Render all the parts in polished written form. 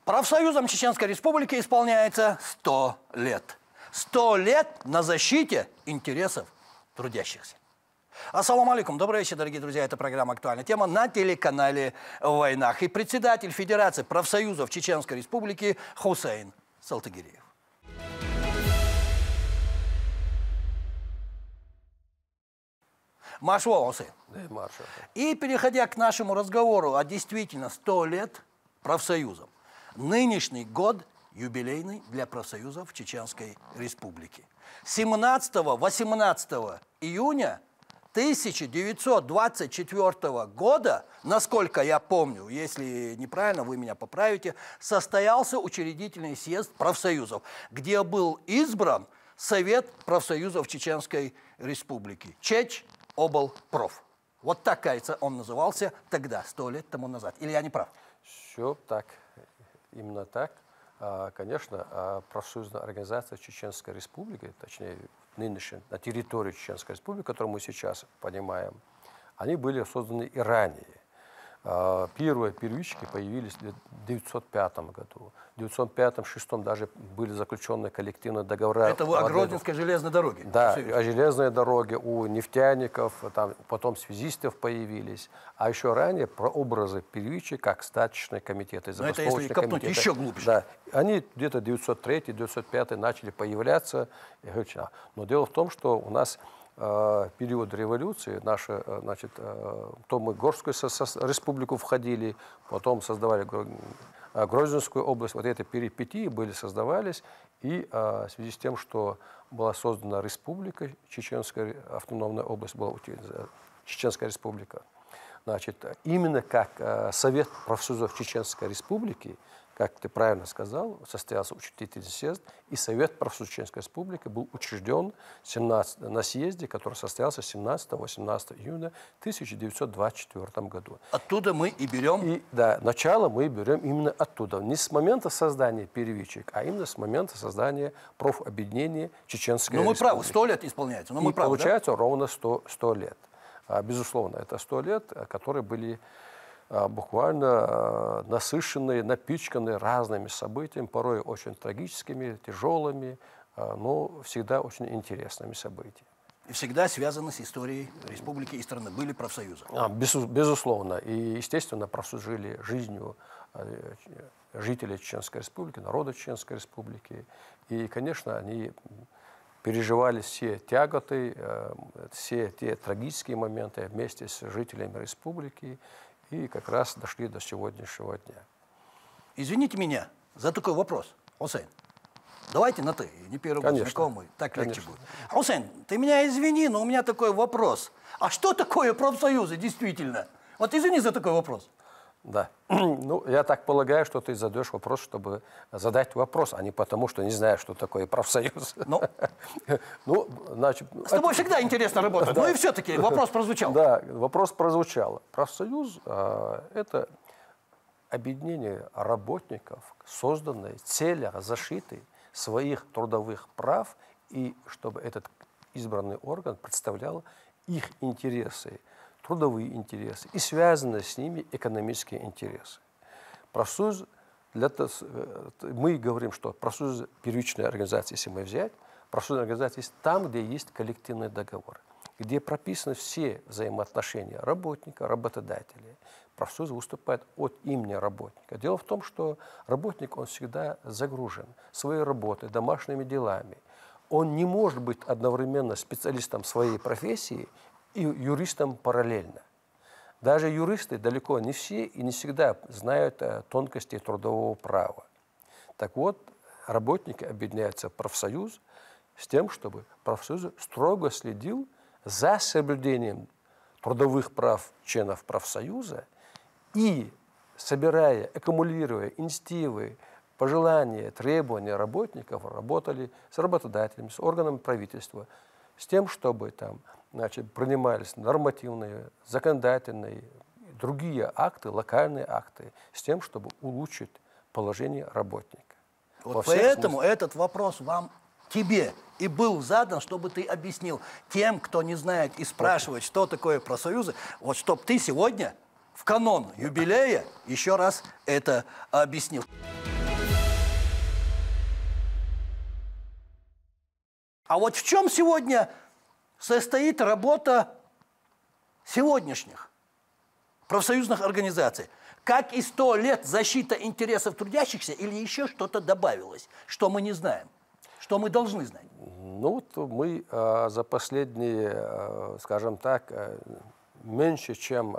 Профсоюзам Чеченской Республики исполняется 100 лет. 100 лет на защите интересов трудящихся. Ассаламу алейкум. Добрый вечер, дорогие друзья. Это программа «Актуальная тема» на телеканале «В войнах». И председатель Федерации профсоюзов Чеченской Республики Хусейн Салтыгириев. Маршал Хусейн. И переходя к нашему разговору о действительно 100 лет профсоюзам. Нынешний год юбилейный для профсоюзов Чеченской Республики. 17-18 июня 1924 года, насколько я помню, если неправильно, вы меня поправите, состоялся учредительный съезд профсоюзов, где был избран Совет профсоюзов Чеченской Республики. Чеч-Облпроф. Вот так, кажется, он назывался тогда, 100 лет тому назад. Или я не прав? Все так, именно так. Конечно, профсоюзная организация Чеченской Республики, точнее, нынешняя, на территории Чеченской Республики, которую мы сейчас понимаем, они были созданы и ранее. Первые первички появились в 1905 году. В 1905-1906 даже были заключены коллективные договора. Это о Гродненской железной дороге. Да, о железной дороге, у нефтяников, там, потом связистов появились. А еще ранее прообразы первичек, как стачечные комитеты, забастовочные комитеты. Это если копнуть еще глубже. Да, они где-то 1903-1905 начали появляться. Но дело в том, что у нас период революции, наша, значит, то мы Горскую республику входили, потом создавали Грозненскую область. Вот эти перипетии создавались, и в связи с тем, что была создана республика, Чеченская автономная область, была Чеченская республика, значит, именно как Совет профсоюзов Чеченской Республики, как ты правильно сказал, состоялся учредительный съезд, и Совет профсоюзов Чеченской Республики был учрежден на съезде, который состоялся 17-18 июня 1924 году. Оттуда мы и берем? Да, начало мы берем именно оттуда. Не с момента создания первичек, а именно с момента создания профобъединения Чеченской Республики. Ну мы правы, 100 лет исполняется. И получается, да? Ровно 100 лет. Безусловно, это 100 лет, которые были буквально насыщенные, напичканные разными событиями, порой очень трагическими, тяжелыми, но всегда очень интересными событиями. И всегда связаны с историей республики и страны. Были профсоюзы? Безусловно. И, естественно, профсоюзы жили жизнью жителей Чеченской Республики, народа Чеченской Республики. И, конечно, они переживали все тяготы, все те трагические моменты вместе с жителями республики. И как раз дошли до сегодняшнего дня. Извините меня за такой вопрос, Хусейн. Давайте на «ты», не первый год знакомый, так легче будет. Хусейн, ты меня извини, но у меня такой вопрос. А что такое профсоюзы действительно? Вот извини за такой вопрос. Да. Ну, я так полагаю, что ты задаешь вопрос, чтобы задать вопрос, а не потому, что не знаешь, что такое профсоюз. Ну, значит, с тобой всегда интересно работать. Ну и все-таки вопрос прозвучал. Да, вопрос прозвучал. Профсоюз – это объединение работников, созданное целях защиты своих трудовых прав, и чтобы этот избранный орган представлял их интересы, трудовые интересы и связанные с ними экономические интересы. Профсоюз, мы говорим, что профсоюз первичной организации, если мы взять, профсоюзная организация есть там, где есть коллективный договор, где прописаны все взаимоотношения работника, работодателя. Профсоюз выступает от имени работника. Дело в том, что работник, он всегда загружен своей работой, домашними делами. Он не может быть одновременно специалистом своей профессии и юристом параллельно. Даже юристы далеко не все и не всегда знают тонкости трудового права. Так вот, работники объединяются в профсоюз с тем, чтобы профсоюз строго следил за соблюдением трудовых прав членов профсоюза и, собирая, аккумулируя инициативы, пожелания, требования работников, работали с работодателями, с органами правительства, с тем, чтобы там, значит, принимались нормативные, законодательные, другие акты, локальные акты, с тем, чтобы улучшить положение работника. Вот поэтому этот вопрос тебе и был задан, чтобы ты объяснил тем, кто не знает и спрашивает, что такое профсоюзы, вот чтобы ты сегодня в канон юбилея еще раз это объяснил. А вот в чем сегодня состоит работа сегодняшних профсоюзных организаций? Как и 100 лет защита интересов трудящихся или еще что-то добавилось, что мы не знаем, что мы должны знать? Ну, вот мы за последние, скажем так, меньше, чем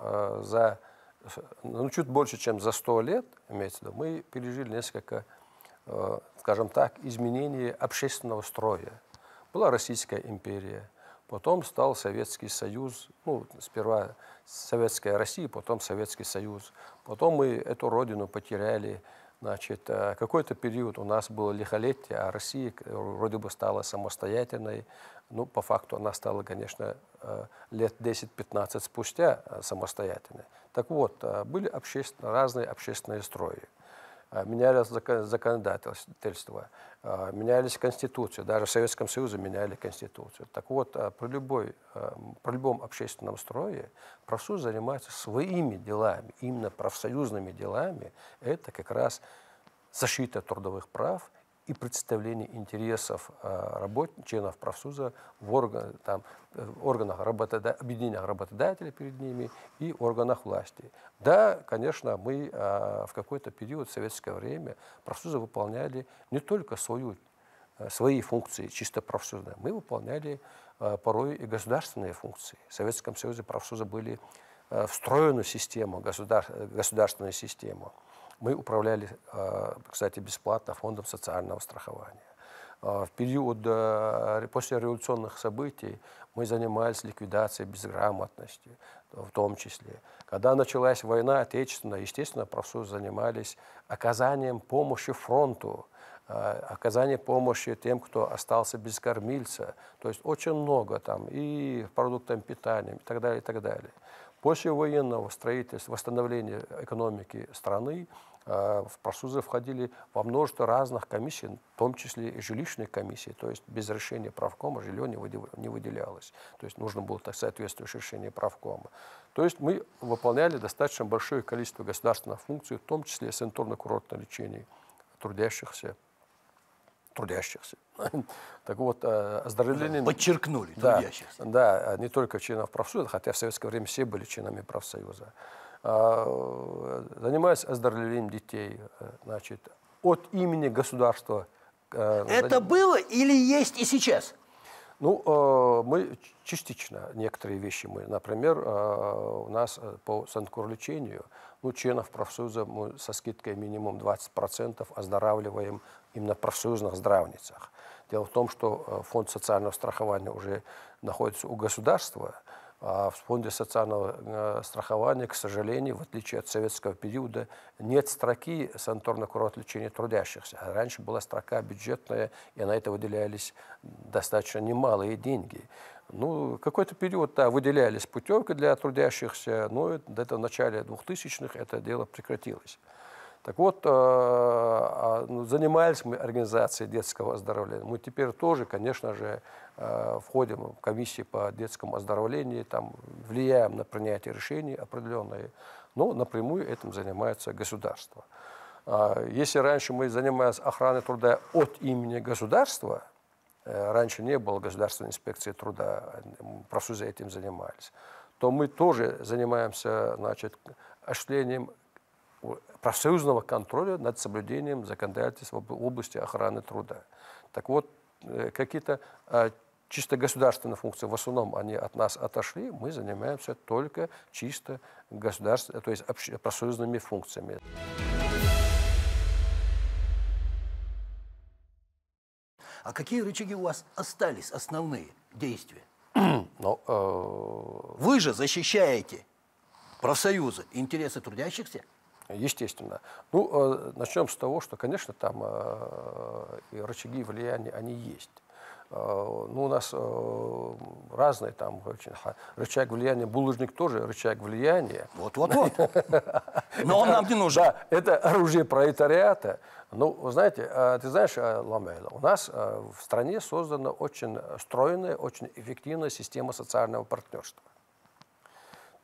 чуть больше, чем за 100 лет, имеется в виду, мы пережили несколько, скажем так, изменений общественного строя. Была Российская империя, потом стал Советский Союз, ну, сперва Советская Россия, потом Советский Союз. Потом мы эту родину потеряли. Значит, какой-то период у нас было лихолетие, а Россия вроде бы стала самостоятельной. Ну, по факту она стала, конечно, лет 10-15 спустя самостоятельной. Так вот, были разные общественные строи. Менялось законодательство, менялись конституции, даже в Советском Союзе меняли конституцию. Так вот, при любом общественном строе профсоюз занимается своими делами, именно профсоюзными делами. Это как раз защита трудовых прав и представление интересов членов профсоюза в органах объединения работодателей перед ними и органах власти. Да, конечно, мы в какой-то период в советское время профсоюзы выполняли не только свои функции чисто профсоюзные, мы выполняли порой и государственные функции. В Советском Союзе профсоюзы были встроенную систему, государственную систему. Мы управляли, кстати, бесплатно фондом социального страхования. В период послереволюционных событий мы занимались ликвидацией безграмотности, в том числе. Когда началась война отечественная, естественно, профсоюзы занимались оказанием помощи фронту, оказание помощи тем, кто остался без кормильца. То есть очень много там и продуктам питания и так далее, и так далее. После военного строительства, восстановления экономики страны, в профсоюзы входили во множество разных комиссий, в том числе и жилищные комиссии, то есть без решения правкома жилье не выделялось. То есть нужно было соответствующее решение правкома. То есть мы выполняли достаточно большое количество государственных функций, в том числе санаторно-курортное лечение трудящихся. Так вот, оздоровление... Подчеркнули, трудящихся. Да, не только членов профсоюза, хотя в советское время все были членами профсоюза. Занимаюсь оздоровлением детей, значит, от имени государства. Это было или есть и сейчас? Ну, мы частично некоторые вещи мы, например, у нас по санкурлечению, членов профсоюза мы со скидкой минимум 20% оздоравливаем именно в профсоюзных здравницах. Дело в том, что фонд социального страхования уже находится у государства, а в фонде социального страхования, к сожалению, в отличие от советского периода, нет строки санаторно-курортное лечение трудящихся. А раньше была строка бюджетная, и на это выделялись достаточно немалые деньги. Ну, какой-то период, да, выделялись путевки для трудящихся, но где-то в начале 2000-х это дело прекратилось. Так вот, занимались мы организацией детского оздоровления. Мы теперь тоже, конечно же, входим в комиссии по детскому оздоровлению, там, влияем на принятие решений определенные, но напрямую этим занимается государство. Если раньше мы занимались охраной труда от имени государства, раньше не было государственной инспекции труда, профсоюзы этим занимались, то мы тоже занимаемся, значит, осуществлением профсоюзного контроля над соблюдением законодательства в области охраны труда. Так вот, какие-то чисто государственные функции, в основном они от нас отошли, мы занимаемся только чисто государственными, то есть профсоюзными функциями. А какие рычаги у вас остались, основные действия? Вы же защищаете профсоюзы, интересы трудящихся? Естественно. Ну, начнем с того, что, конечно, там и рычаги влияния, они есть. Ну, у нас разные там рычаг влияния, булыжник тоже рычаг влияния. Вот-вот-вот. Но он нам не нужен. Да, это оружие пролетариата. Ну, вы знаете, ты знаешь, Ламейла, у нас в стране создана очень стройная, очень эффективная система социального партнерства.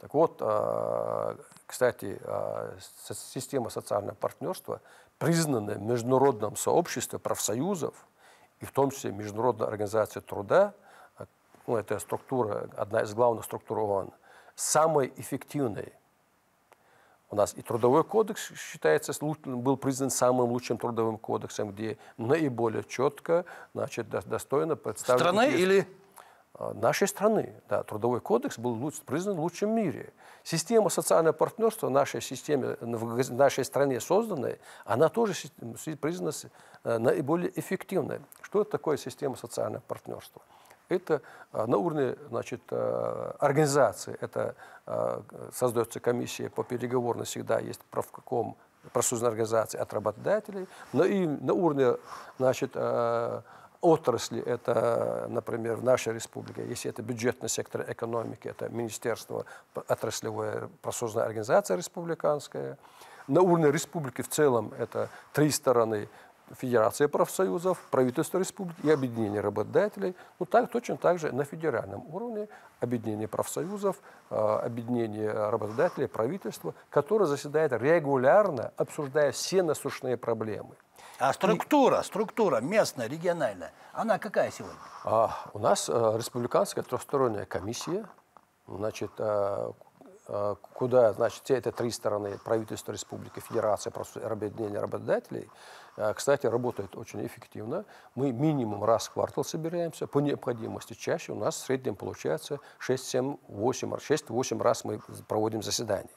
Так вот, кстати, система социального партнерства признана в международном сообществе профсоюзов и в том числе Международная организация труда, ну, это структура, одна из главных структур ООН, самой эффективной. У нас и Трудовой кодекс считается, был признан самым лучшим трудовым кодексом, где наиболее четко, значит, достойно представлен... Страны или... Нашей страны. Да, Трудовой кодекс был признан лучшим в мире. Система социального партнерства в нашей стране созданная, она тоже признана наиболее эффективной. Что это такое система социального партнерства? Это на уровне, значит, организации, это создается комиссия по переговорам, всегда есть правком профсоюзной организации от работодателей, но и на уровне, значит, отрасли, это, например, в нашей республике, если это бюджетный сектор экономики, это Министерство отраслевой профсоюзная организация республиканская. На уровне республики в целом это 3 стороны: Федерация профсоюзов, правительство республики и объединение работодателей. Ну, точно так же на федеральном уровне объединение профсоюзов, объединение работодателей, правительство, которое заседает регулярно, обсуждая все насущные проблемы. А структура местная, региональная, она какая сегодня? У нас республиканская трехсторонняя комиссия, значит, куда, значит, все это 3 стороны: правительство республики, федерация, объединение работодателей, кстати, работают очень эффективно. Мы минимум раз в квартал собираемся, по необходимости чаще. У нас в среднем получается 6-8 раз мы проводим заседания.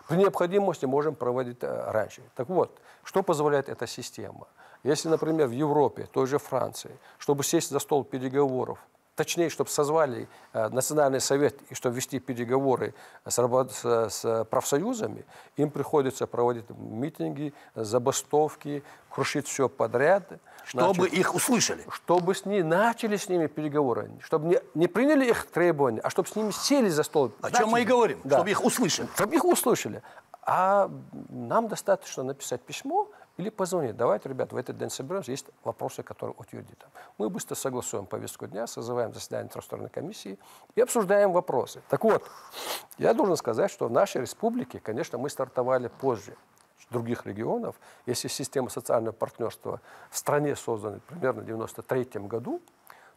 При необходимости можем проводить раньше. Так вот, что позволяет эта система? Если, например, в Европе, той же Франции, чтобы сесть за стол переговоров, точнее, чтобы созвали Национальный совет и чтобы вести переговоры с профсоюзами, им приходится проводить митинги, забастовки, крушить все подряд. Чтобы их услышали. Чтобы начали с ними переговоры. Чтобы не приняли их требования, а чтобы с ними сели за стол. О чем мы и говорим, да. Чтобы их услышали. Чтобы их услышали. А нам достаточно написать письмо или позвонить. Давайте, ребят, в этот день соберемся, есть вопросы, которые утвердить. Мы быстро согласуем повестку дня, созываем заседание трехсторонней комиссии и обсуждаем вопросы. Так вот, я должен сказать, что в нашей республике, конечно, мы стартовали позже других регионов. Если система социального партнерства в стране создана примерно в 1993 году,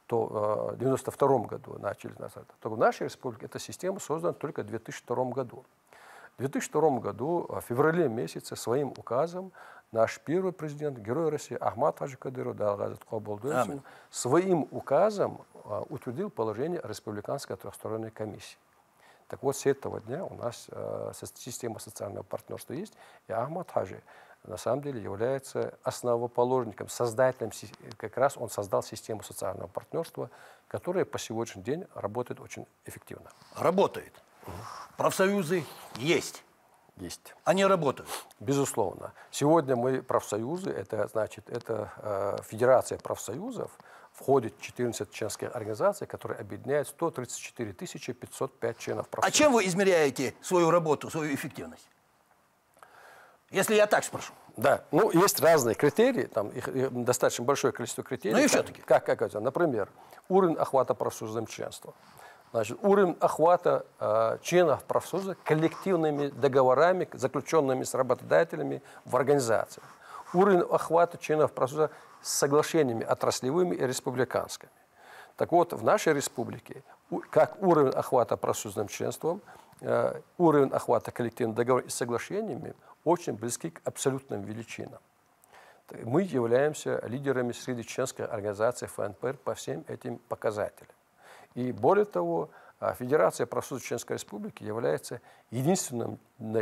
то в 1992 году начали, то в нашей республике эта система создана только в 2002 году. В 2002 году, в феврале месяце, своим указом наш первый президент, герой России Ахмад Хаджи Кадыров, своим указом утвердил положение республиканской трехсторонней комиссии. Так вот, с этого дня у нас система социального партнерства есть, и Ахмад Хаджи на самом деле является основоположником, создателем, как раз он создал систему социального партнерства, которая по сегодняшний день работает очень эффективно. Работает. Профсоюзы есть. Есть. Они работают. Безусловно. Сегодня мы профсоюзы, это значит, это Федерация профсоюзов, входит 14 членских организаций, которые объединяют 134 505 членов профсоюзов. А чем вы измеряете свою работу, свою эффективность? Если я так спрошу. Да, ну есть разные критерии, там их достаточно большое количество критериев. Ну и все-таки. Как это? Например, уровень охвата профсоюзным членством. Значит, уровень охвата членов профсоюза коллективными договорами, заключенными с работодателями в организациях. Уровень охвата членов профсоюза с соглашениями отраслевыми и республиканскими. Так вот, в нашей республике, как уровень охвата профсоюзным членством, уровень охвата коллективных договоров и соглашениями очень близки к абсолютным величинам. Мы являемся лидерами среди членских организаций ФНПР по всем этим показателям. И более того, Федерация профсоюзов Чеченской Республики является единственной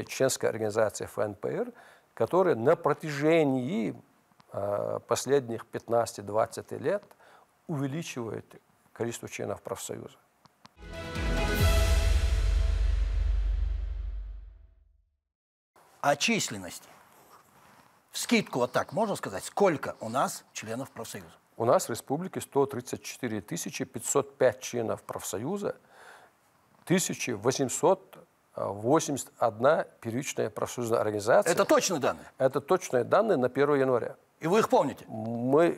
членской организацией ФНПР, которая на протяжении последних 15-20 лет увеличивает количество членов профсоюза. О численности. Вскидку вот так можно сказать, сколько у нас членов профсоюза? У нас в республике 134 505 членов профсоюза, 1881 первичная профсоюзная организация. Это точные данные? Это точные данные на 1 января. И вы их помните? Мы,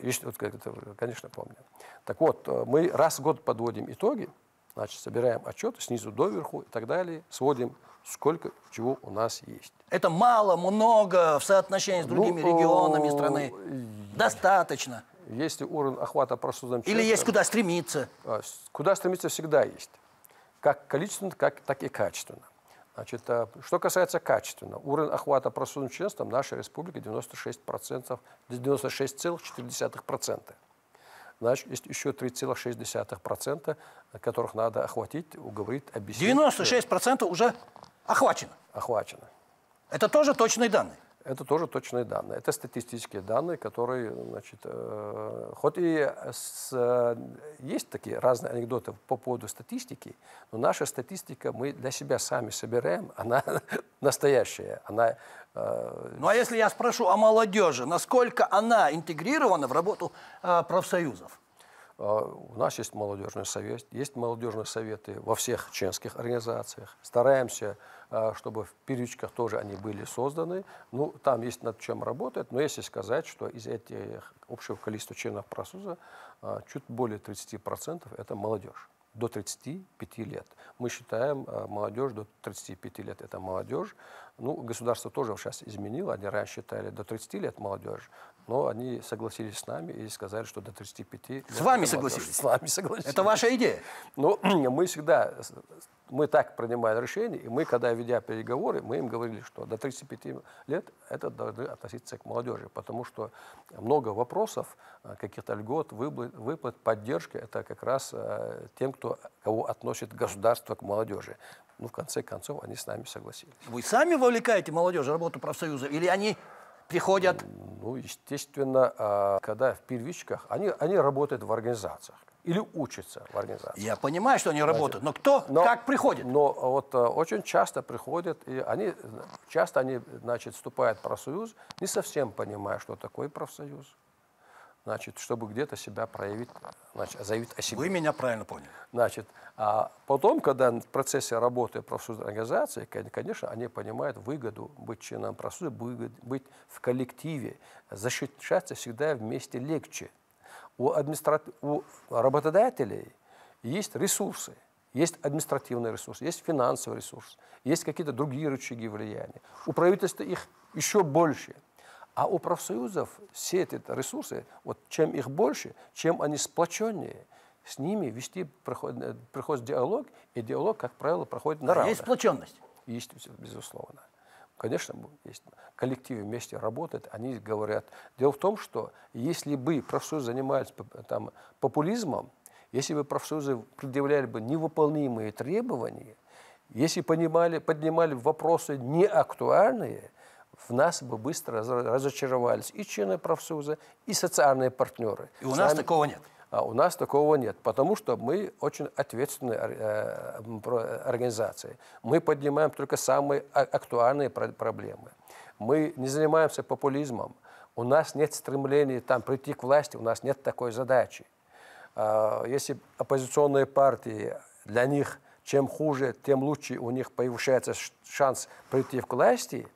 конечно, помним. Так вот, мы раз в год подводим итоги, значит, собираем отчеты снизу доверху и так далее, сводим, сколько чего у нас есть. Это мало, много в соотношении с другими регионами страны? Достаточно? Если уровень охвата профсоюзным членством... Или есть куда стремиться? Куда стремиться всегда есть. Как количественно, так и качественно. Значит, что касается качественно, уровень охвата профсоюзным членством нашей республики 96%, 96,4%. Значит, есть еще 3,6%, которых надо охватить, уговорить, объяснить. 96% уже охвачено? Охвачено. Это тоже точные данные? Это тоже точные данные. Это статистические данные, которые, значит, хоть и есть такие разные анекдоты по поводу статистики, но наша статистика мы для себя сами собираем, она настоящая. Она, Ну а если я спрошу о молодежи, насколько она интегрирована в работу профсоюзов? У нас есть молодежный совет, есть молодежные советы во всех членских организациях. Стараемся, чтобы в первичках тоже они были созданы. Ну, там есть над чем работать, но если сказать, что из этих общего количества членов профсоюза чуть более 30% это молодежь. До 35 лет. Мы считаем, молодежь до 35 лет это молодежь. Ну, государство тоже сейчас изменило. Они раньше считали до 30 лет молодежь, но они согласились с нами и сказали, что до 35 лет. С вами согласились? С вами согласились. Это ваша идея? Но мы так принимаем решение, и мы, когда ведя переговоры, мы им говорили, что до 35 лет это должны относиться к молодежи, потому что много вопросов, каких-то льгот, выплат, поддержки, это как раз тем, кого относит государство к молодежи. Ну, в конце концов, они с нами согласились. Вы сами вовлекаете молодежь в работу профсоюза, или они приходят? Ну, естественно, когда в первичках, они работают в организациях или учатся в организациях. Я понимаю, что они работают, но кто, как приходит? Но вот очень часто приходят, и они значит, вступают в профсоюз, не совсем понимая, что такое профсоюз. Значит, чтобы где-то себя проявить, значит, заявить о себе. Вы меня правильно поняли. Значит, а потом, когда в процессе работы профсоюзной организации, конечно, они понимают выгоду быть членом профсоюза, быть в коллективе, защищаться всегда вместе легче. У работодателей есть ресурсы, есть административный ресурс, есть финансовый ресурс, есть какие-то другие рычаги влияния. У правительства их еще больше. А у профсоюзов все эти ресурсы, вот чем их больше, чем они сплоченнее, с ними вести приходит диалог, и диалог, как правило, проходит на равных. Есть сплоченность? Есть, безусловно. Конечно, есть коллективы вместе работают, они говорят. Дело в том, что если бы профсоюзы занимались там, популизмом, если бы профсоюзы предъявляли бы невыполнимые требования, если поднимали вопросы неактуальные, в нас бы быстро разочаровались и члены профсоюза, и социальные партнеры. И у нас такого нет? А у нас такого нет, потому что мы очень ответственные организации. Мы поднимаем только самые актуальные проблемы. Мы не занимаемся популизмом. У нас нет стремления там, прийти к власти, у нас нет такой задачи. Если оппозиционные партии, для них чем хуже, тем лучше у них повышается шанс прийти к власти,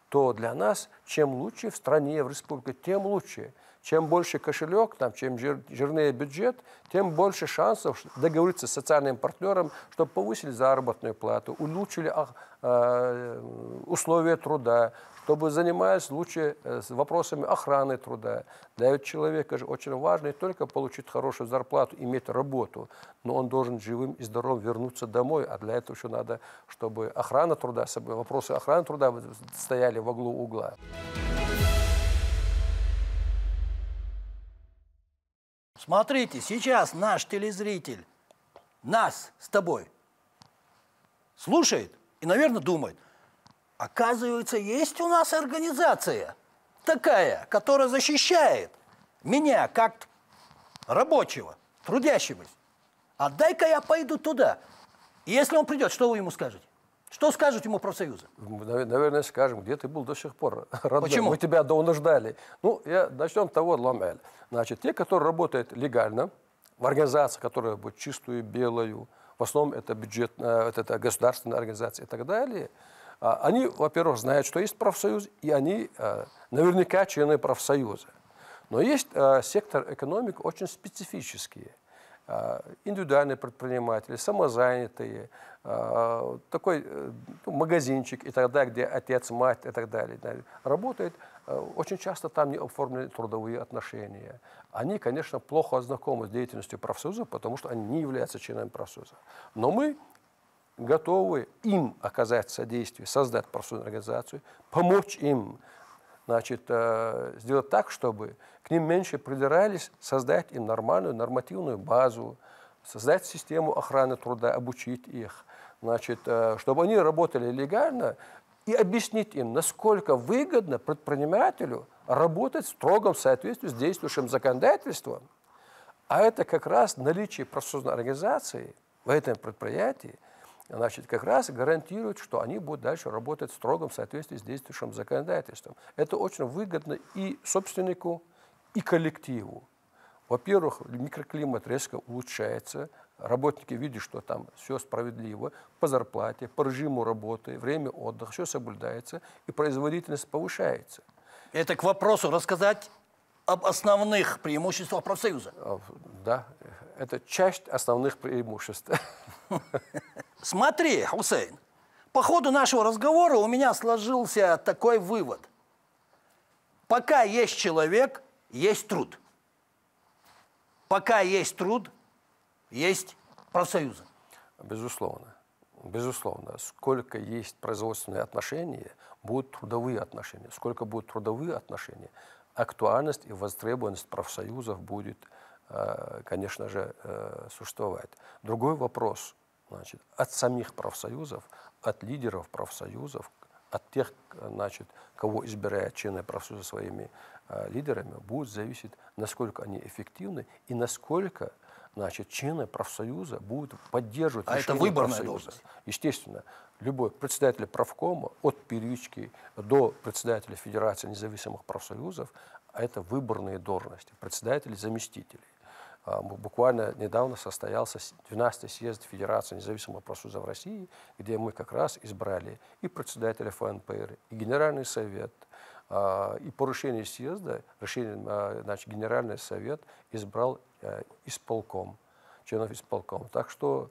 то для нас, чем лучше в стране, в республике, тем лучше. Чем больше кошелек, там, чем жирнее бюджет, тем больше шансов договориться с социальным партнером, чтобы повысили заработную плату, улучшили условия труда, чтобы занимались лучше вопросами охраны труда. Для человека же очень важно не только получить хорошую зарплату, иметь работу, но он должен живым и здоровым вернуться домой, а для этого еще надо, чтобы охрана труда, вопросы охраны труда стояли во главу угла. Смотрите, сейчас наш телезритель нас с тобой слушает и, наверное, думает, оказывается, есть у нас организация такая, которая защищает меня как рабочего, трудящегося. А дай-ка я пойду туда. И если он придет, что вы ему скажете? Что скажут ему профсоюзы? Наверное, скажем, где ты был до сих пор. Родной. Почему? Мы тебя давно ждали. Ну, начнем с того, Ламель. Значит, те, которые работают легально, в организации, которая будет чистую, белую, в основном это бюджет, это государственная организация и так далее, они, во-первых, знают, что есть профсоюз, и они наверняка члены профсоюза. Но есть сектор экономики очень специфические. индивидуальные предприниматели, самозанятые, такой магазинчик и так далее, где отец, мать и так далее, работает, очень часто там не оформлены трудовые отношения. Они, конечно, плохо знакомы с деятельностью профсоюзов, потому что они не являются членами профсоюза. Но мы готовы им оказать содействие, создать профсоюзную организацию, помочь им, значит, сделать так, чтобы к ним меньше придирались, создать им нормальную нормативную базу, создать систему охраны труда, обучить их, значит, чтобы они работали легально, и объяснить им, насколько выгодно предпринимателю работать в строгом соответствии с действующим законодательством. А это как раз наличие профсоюзной организации в этом предприятии, значит, как раз гарантирует, что они будут дальше работать в строгом соответствии с действующим законодательством. Это очень выгодно и собственнику, и коллективу. Во-первых, микроклимат резко улучшается, работники видят, что там все справедливо, по зарплате, по режиму работы, время отдыха, все соблюдается, и производительность повышается. Это к вопросу рассказать об основных преимуществах профсоюза. Да, это часть основных преимуществ. Смотри, Хусейн, по ходу нашего разговора у меня сложился такой вывод. Пока есть человек, есть труд. Пока есть труд, есть профсоюзы. Безусловно. Безусловно. Сколько есть производственные отношения, будут трудовые отношения. Сколько будут трудовые отношения, актуальность и востребованность профсоюзов будет, конечно же, существовать. Другой вопрос, значит, от самих профсоюзов, от лидеров профсоюзов, от тех, значит, кого избирают члены профсоюза своими лидерами, будет зависеть, насколько они эффективны и насколько, значит, члены профсоюза будут поддерживать решение это выборная профсоюза. должность. Естественно, любой председатель профкома, от первички до председателя Федерации независимых профсоюзов, это выборные должности, председатели, заместители. Буквально недавно состоялся 12-й съезд Федерации независимых профсоюзов России, где мы как раз избрали и председателя ФНПР, и Генеральный совет. И по решению съезда, значит, Генеральный совет избрал исполком, членов исполкома. Так что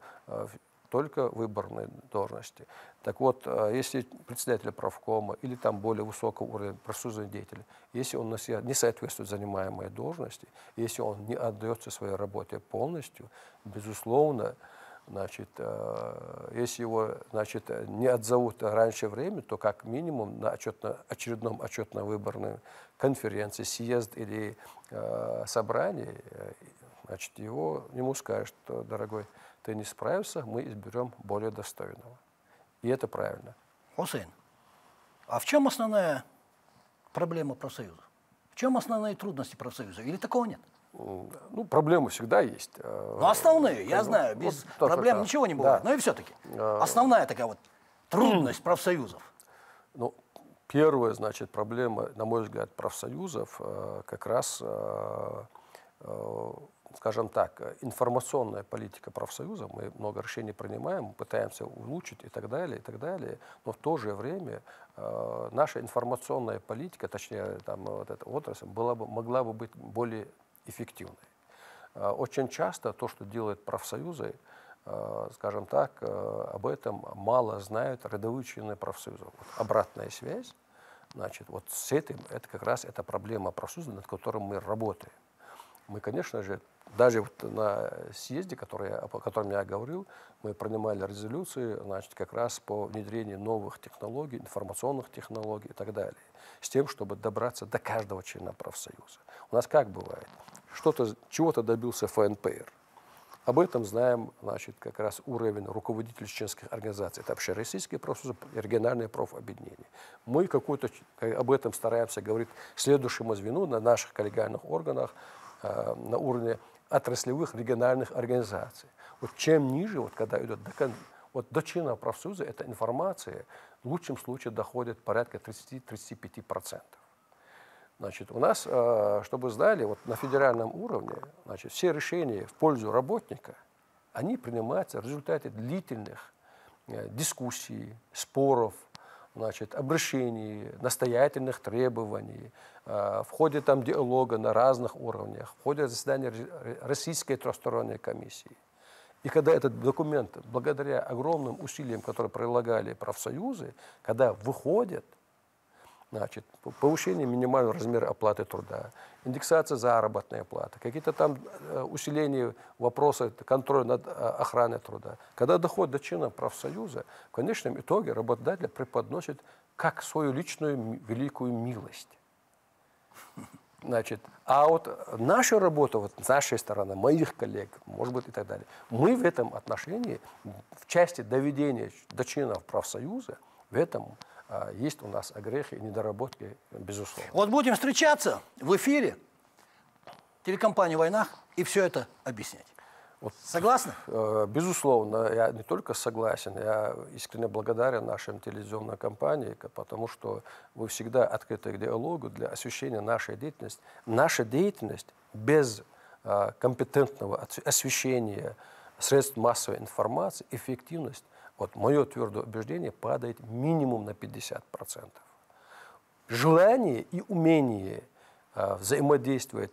только выборные должности. Так вот, если председатель правкома или там более высокого уровня профсоюзного деятеля, если он не соответствует занимаемой должности, если он не отдается своей работе полностью, безусловно, значит, если его, значит, не отзовут раньше времени, то как минимум на очередном отчетно-выборной конференции, съезд или собрании, значит, ему скажут, что, дорогой, ты не справился, мы изберем более достойного. И это правильно. Хусейн, а в чем основная проблема профсоюза? В чем основные трудности профсоюза? Или такого нет? Ну, проблемы всегда есть. Ну, основные, я знаю, без проблем ничего не бывает. Да. Но и все-таки основная такая вот трудность профсоюзов. Ну, первая, значит, проблема, на мой взгляд, профсоюзов как раз, скажем так, информационная политика профсоюза. Мы много решений принимаем, пытаемся улучшить и так далее, но в то же время наша информационная политика, точнее, там, вот эта отрасль, могла бы быть более эффективной. Очень часто то, что делают профсоюзы, скажем так, об этом мало знают рядовые члены профсоюзов. Вот обратная связь, значит, вот с этим, это как раз эта проблема профсоюза, над которой мы работаем. Мы, конечно же, даже вот на съезде, о котором я говорил, мы принимали резолюции, значит, как раз по внедрению новых технологий, информационных технологий и так далее, с тем, чтобы добраться до каждого члена профсоюза. У нас как бывает? Чего-то добился ФНПР. Об этом знаем, значит, как раз уровень руководителей членских организаций. Это общероссийские профсоюзы, региональные профобъединения. Мы об этом стараемся говорить следующему звену на наших коллегиальных органах, на уровне отраслевых региональных организаций. Вот чем ниже, вот когда идет до члена профсоюза, эта информация в лучшем случае доходит порядка 30-35%. Значит, у нас, чтобы знали, вот на федеральном уровне, значит, все решения в пользу работника, они принимаются в результате длительных дискуссий, споров, значит, обращений, настоятельных требований, в ходе там диалога на разных уровнях, в ходе заседания Российской трехсторонней комиссии. И когда этот документ, благодаря огромным усилиям, которые прилагали профсоюзы, когда выходит, значит, повышение минимального размера оплаты труда, индексация заработной платы, какие-то там усиления вопроса контроля над охраной труда. Когда доходит до чина профсоюза, в конечном итоге работодатель преподносит как свою личную великую милость. Значит, а вот наша работа, вот с нашей стороны, моих коллег, может быть, и так далее, мы в этом отношении, в части доведения до чинов профсоюза, в этом есть у нас огрехи и недоработки, безусловно. Вот будем встречаться в эфире телекомпании «Войнах» и все это объяснять. Вот. Согласны? Безусловно, я не только согласен, я искренне благодарен нашим телевизионной компании, потому что вы всегда открыты к диалогу для освещения нашей деятельности. Наша деятельность без компетентного освещения средств массовой информации, эффективность, вот мое твердое убеждение, падает минимум на 50%. Желание и умение взаимодействовать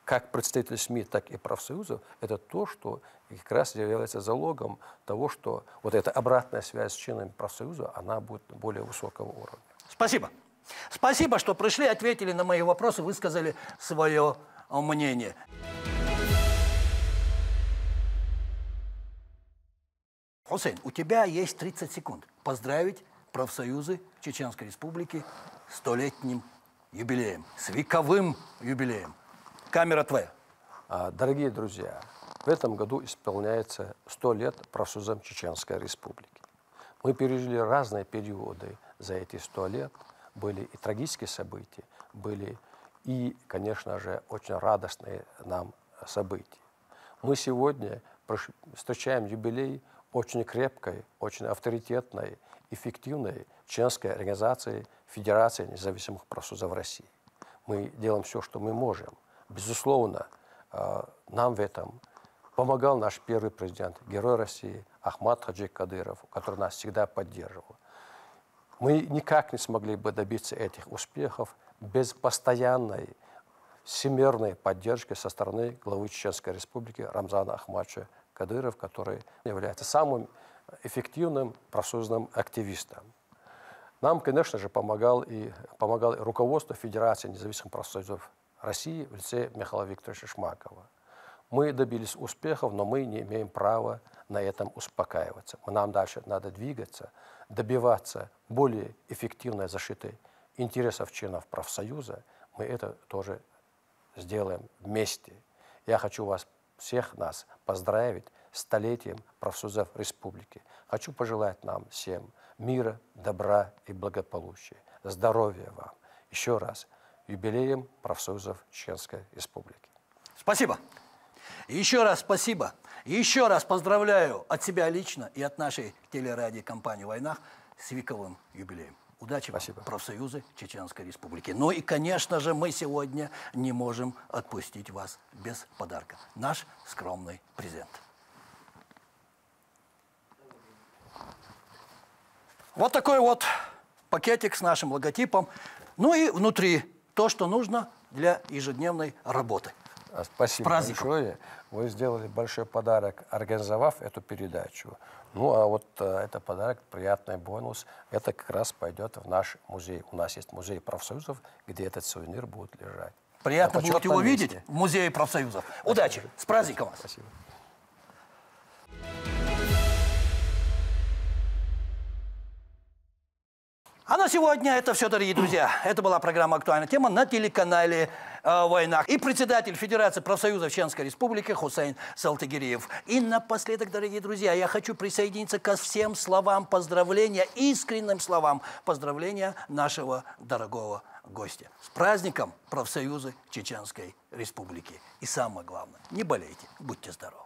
как представители СМИ, так и профсоюзов, это то, что как раз является залогом того, что вот эта обратная связь с членами профсоюза, она будет более высокого уровня. Спасибо. Спасибо, что пришли, ответили на мои вопросы, высказали свое мнение. Хусейн, у тебя есть 30 секунд поздравить профсоюзы Чеченской Республики с 100-летним юбилеем, с вековым юбилеем. Камера твоя. Дорогие друзья, в этом году исполняется 100 лет профсоюзам Чеченской Республики. Мы пережили разные периоды за эти 100 лет. Были и трагические события, были и, конечно же, очень радостные нам события. Мы сегодня встречаем юбилей очень крепкой, очень авторитетной, эффективной членской организации Федерации независимых профсоюзов России. Мы делаем все, что мы можем. Безусловно, нам в этом помогал наш первый президент, герой России Ахмад Хаджи Кадыров, который нас всегда поддерживал. Мы никак не смогли бы добиться этих успехов без постоянной всемирной поддержки со стороны главы Чеченской Республики Рамзана Ахмадовича Кадырова, который является самым эффективным профсоюзным активистом. Нам, конечно же, помогало и руководство Федерации независимых профсоюзов России в лице Михаила Викторовича Шмакова. Мы добились успехов, но мы не имеем права на этом успокаиваться. Нам дальше надо двигаться, добиваться более эффективной защиты интересов членов профсоюза. Мы это тоже сделаем вместе. Я хочу вас, всех нас, поздравить с 100-летием профсоюзов республики. Хочу пожелать нам всем мира, добра и благополучия. Здоровья вам. Еще раз. Юбилеем профсоюзов Чеченской Республики. Спасибо. Еще раз спасибо. Еще раз поздравляю от себя лично и от нашей телерадиокомпании «Войнах» с вековым юбилеем. Удачи вам, профсоюзы Чеченской Республики. Ну и, конечно же, мы сегодня не можем отпустить вас без подарка. Наш скромный презент. Вот такой вот пакетик с нашим логотипом. Ну и внутри то, что нужно для ежедневной работы. Спасибо большое. Вы сделали большой подарок, организовав эту передачу. Ну, а вот это подарок, приятный бонус. Это как раз пойдет в наш музей. У нас есть музей профсоюзов, где этот сувенир будет лежать. Приятно будет его видеть в музее профсоюзов. Удачи! С праздником вас! Спасибо. А на сегодня это все, дорогие друзья. Это была программа «Актуальная тема» на телеканале «Войнах». И председатель Федерации профсоюзов Чеченской Республики Хусейн Салтыгериев. И напоследок, дорогие друзья, я хочу присоединиться ко всем словам поздравления, искренним словам поздравления нашего дорогого гостя. С праздником профсоюзы Чеченской Республики. И самое главное, не болейте, будьте здоровы.